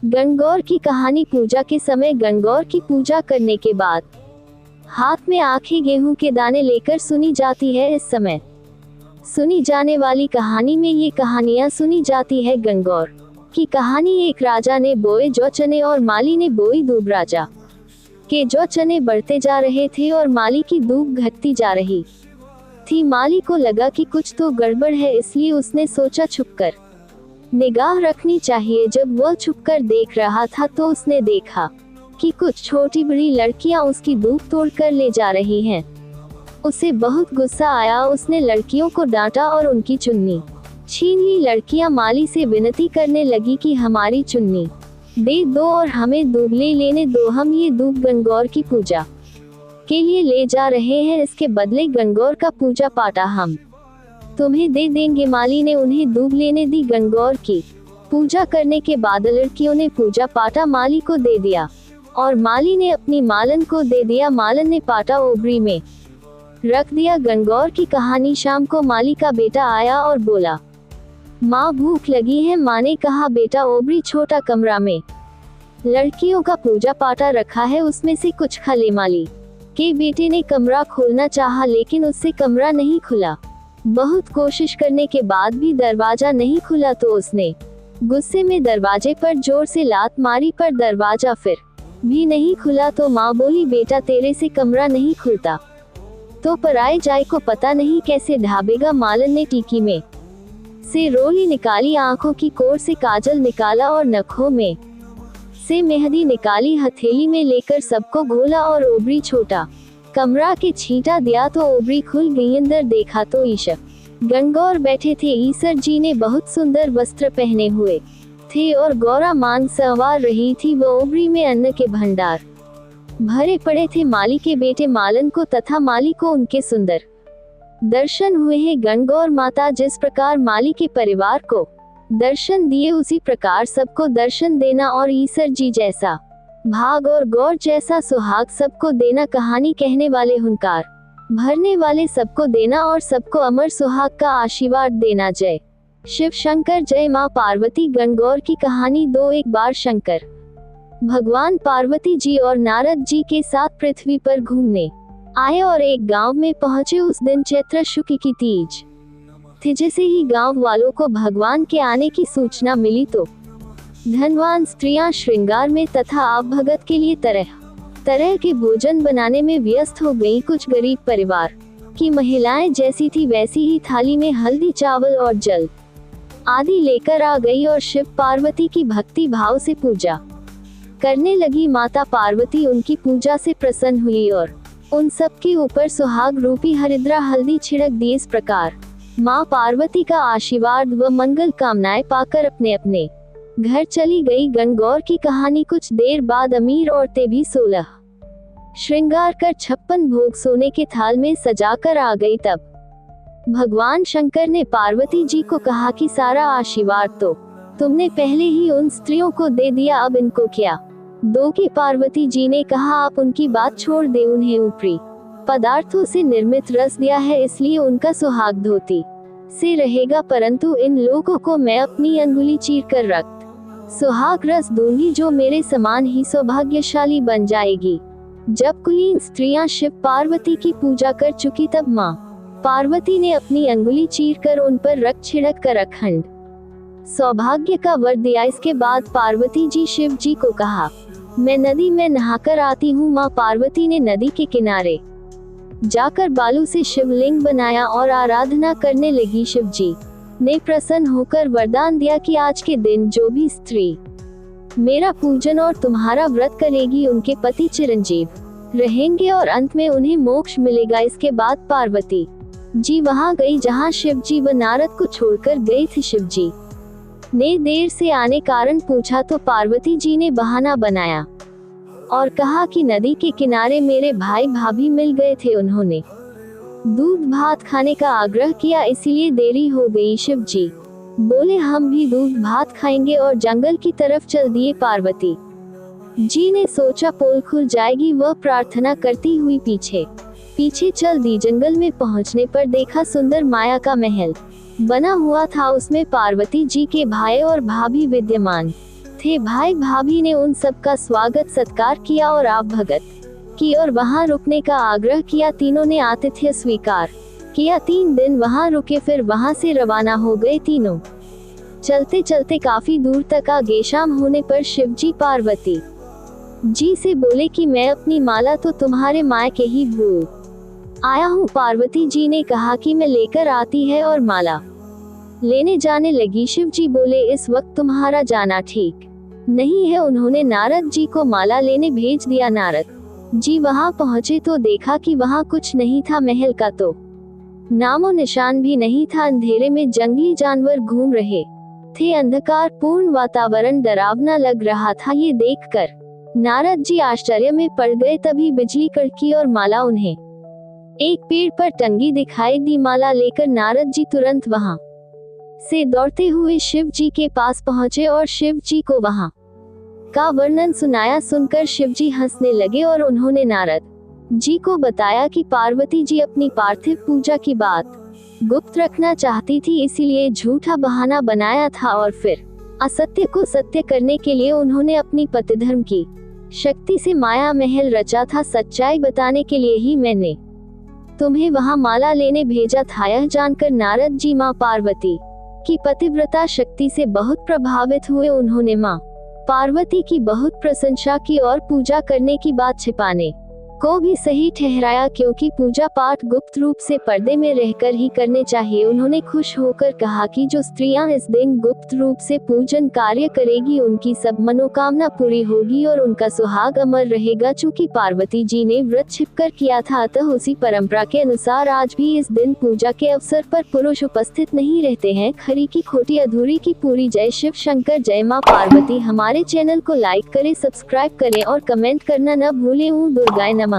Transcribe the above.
गणगौर की कहानी। पूजा के समय गणगौर की पूजा करने के बाद हाथ में आखे गेहूं के दाने लेकर सुनी जाती है। इस समय सुनी जाने वाली कहानी में ये कहानियां सुनी जाती है। गणगौर की कहानी। एक राजा ने बोए जौ चने और माली ने बोई दूब। राजा के जौ चने बढ़ते जा रहे थे और माली की दूब घटती जा रही थी। माली को लगा कि कुछ तो गड़बड़ है, इसलिए उसने सोचा छुपकर निगाह रखनी चाहिए। जब वह छुपकर देख रहा था तो उसने देखा कि कुछ छोटी बड़ी लड़कियां उसकी दूब तोड़कर ले जा रही हैं। उसे बहुत गुस्सा आया। उसने लड़कियों को डांटा और उनकी चुन्नी छीन ली। लड़कियां माली से विनती करने लगी कि हमारी चुन्नी दे दो और हमें दूब ले लेने दो। हम ये दूब गणगौर की पूजा के लिए ले जा रहे हैं, इसके बदले गणगौर का पूजा पाटा हम तुम्हें दे देंगे। माली ने उन्हें दूब लेने दी। गणगौर की पूजा करने के बाद लड़कियों ने पूजा पाटा माली को दे दिया और माली ने अपनी मालन को दे दिया। मालन ने पाटा ओबरी में रख दिया। गणगौर की कहानी। शाम को माली का बेटा आया और बोला, माँ भूख लगी है। माँ ने कहा, बेटा ओबरी छोटा कमरा में लड़कियों का पूजा पाटा रखा है, उसमें से कुछ खा ले। माली के बेटे ने कमरा खोलना चाहा लेकिन उससे कमरा नहीं खुला। बहुत कोशिश करने के बाद भी दरवाजा नहीं खुला तो उसने गुस्से में दरवाजे पर जोर से लात मारी, पर दरवाजा फिर भी नहीं खुला। तो माँ बोली, बेटा तेरे से कमरा नहीं खुलता तो पराए जाए को पता नहीं कैसे ढाबेगा। मालन ने टीकी में से रोली निकाली, आंखों की कोर से काजल निकाला और नखों में से मेहंदी निकाली। हथेली में लेकर सबको घोला और ओबरी छोटा कमरा के छींटा दिया तो ओबरी खुल गई। अंदर देखा तो ईशक गणगौर बैठे थे। ईसर जी ने बहुत सुंदर वस्त्र पहने हुए थे और गौरा मान संवार रही थी। वो ओबरी में अन्न के भंडार भरे पड़े थे। माली के बेटे मालन को तथा माली को उनके सुंदर दर्शन हुए हैं। गणगौर माता जिस प्रकार माली के परिवार को दर्शन दिए उसी प्रकार सबको दर्शन देना और ईसर जी जैसा भाग और गौर जैसा सुहाग सबको देना। कहानी कहने वाले हुंकार भरने वाले सबको देना और सबको अमर सुहाग का आशीर्वाद देना। जय शिव शंकर, जय माँ पार्वती। गणगौर की कहानी। एक बार शंकर भगवान पार्वती जी और नारद जी के साथ पृथ्वी पर घूमने आए और एक गांव में पहुंचे। उस दिन चैत्र शुक्ल की तीज थी। जैसे ही गांव वालों को भगवान के आने की सूचना मिली तो धनवान स्त्रियां श्रृंगार में तथा आप भगत के लिए तरह तरह के भोजन बनाने में व्यस्त हो गईं। कुछ गरीब परिवार की महिलाएं जैसी थी वैसी ही थाली में हल्दी, चावल और जल आदि लेकर आ गई और शिव पार्वती की भक्ति भाव से पूजा करने लगी। माता पार्वती उनकी पूजा से प्रसन्न हुई और उन सब के ऊपर सुहाग रूपी हरिद्रा हल्दी छिड़क दी। इस प्रकार माँ पार्वती का आशीर्वाद व मंगल कामनाएं पाकर अपने अपने घर चली गई। गणगौर की कहानी। कुछ देर बाद अमीर औरतें भी 16 श्रृंगार कर 56 भोग सोने के थाल में सजाकर आ गई। तब भगवान शंकर ने पार्वती जी को कहा कि सारा आशीर्वाद तो तुमने पहले ही उन स्त्रियों को दे दिया, अब इनको क्या दोगे? पार्वती जी ने कहा, आप उनकी बात छोड़ दे। उन्हें ऊपरी पदार्थों से निर्मित रस दिया है, इसलिए उनका सुहाग धोती से रहेगा, परंतु इन लोगों को मैं अपनी अंगुली चीर कर रक्त सुहाग रस दूंगी, जो मेरे समान ही सौभाग्यशाली बन जाएगी। जब कुलीन स्त्रियां शिव पार्वती की पूजा कर चुकी तब माँ पार्वती ने अपनी अंगुली चीर कर उन पर रक्त छिड़क कर अखंड सौभाग्य का वर दिया। इसके बाद पार्वती जी शिव जी को कहा, मैं नदी में नहाकर आती हूँ। माँ पार्वती ने नदी के किनारे जाकर बालू से शिवलिंग बनाया और आराधना करने लगी। शिव जी ने प्रसन्न होकर वरदान दिया कि आज के दिन जो भी स्त्री मेरा पूजन और तुम्हारा व्रत करेगी उनके पति चिरंजीव रहेंगे और अंत में उन्हें मोक्ष मिलेगा। इसके बाद पार्वती जी वहां गई जहां शिव जी व नारद को छोड़कर गई थी। शिव जी ने देर से आने कारण पूछा तो पार्वती जी ने बहाना बनाया और कहा कि नदी के किनारे मेरे भाई भाभी मिल गए थे, उन्होंने दूध भात खाने का आग्रह किया, इसीलिए देरी हो गई। शिव जी बोले, हम भी दूध भात खाएंगे और जंगल की तरफ चल दिए। पार्वती जी ने सोचा पोल खुल जाएगी, वह प्रार्थना करती हुई पीछे पीछे चल दी। जंगल में पहुंचने पर देखा सुंदर माया का महल बना हुआ था। उसमें पार्वती जी के भाई और भाभी विद्यमान थे। भाई भाभी ने उन सब का स्वागत सत्कार किया और आवभगत की और वहां रुकने का आग्रह किया। तीनों ने आतिथ्य स्वीकार किया। 3 दिन वहां रुके, फिर वहां से रवाना हो गए तीनों। चलते चलते काफी दूर तक आ गए। शाम होने पर शिवजी पार्वती जी से बोले कि मैं अपनी माला तो तुम्हारे मायके ही भूल आया हूँ। पार्वती जी ने कहा कि मैं लेकर आती है और माला लेने जाने लगी। शिव जी बोले इस वक्त तुम्हारा जाना ठीक नहीं है। उन्होंने नारद जी को माला लेने भेज दिया। नारद जी वहां पहुंचे तो देखा कि वहां कुछ नहीं था। महल का तो नामो निशान भी नहीं था। अंधेरे में जंगली जानवर घूम रहे थे। अंधकार पूर्ण वातावरण डरावना लग रहा था। ये देखकर नारद जी आश्चर्य में पड़ गए। तभी बिजली कड़की और माला उन्हें एक पेड़ पर टंगी दिखाई दी। माला लेकर नारद जी तुरंत वहां से दौड़ते हुए शिव जी के पास पहुंचे और शिव जी को वहां का वर्णन सुनाया। सुनकर शिव जी हंसने लगे और उन्होंने नारद जी को बताया कि पार्वती जी अपनी पार्थिव पूजा की बात गुप्त रखना चाहती थी, इसीलिए झूठा बहाना बनाया था और फिर असत्य को सत्य करने के लिए उन्होंने अपनी पतिधर्म की शक्ति से माया महल रचा था। सच्चाई बताने के लिए ही मैंने तुम्हें वहां माला लेने भेजा था। यह जानकर नारद जी मां पार्वती की पतिव्रता शक्ति से बहुत प्रभावित हुए। उन्होंने मां पार्वती की बहुत प्रशंसा की और पूजा करने की बात छिपाने को भी सही ठहराया, क्योंकि पूजा पाठ गुप्त रूप से पर्दे में रहकर ही करने चाहिए। उन्होंने खुश होकर कहा कि जो स्त्रियां इस दिन गुप्त रूप से पूजन कार्य करेगी उनकी सब मनोकामना पूरी होगी और उनका सुहाग अमर रहेगा। चूंकि पार्वती जी ने व्रत छिपकर किया था, अतः उसी परंपरा के अनुसार आज भी इस दिन पूजा के अवसर पर पुरुष उपस्थित नहीं रहते हैं। खरी की खोटी अधूरी की पूरी। जय शिव शंकर, जय माँ पार्वती। हमारे चैनल को लाइक करें, सब्सक्राइब करें और कमेंट करना न भूलें। ओम दुर्गाय नमः।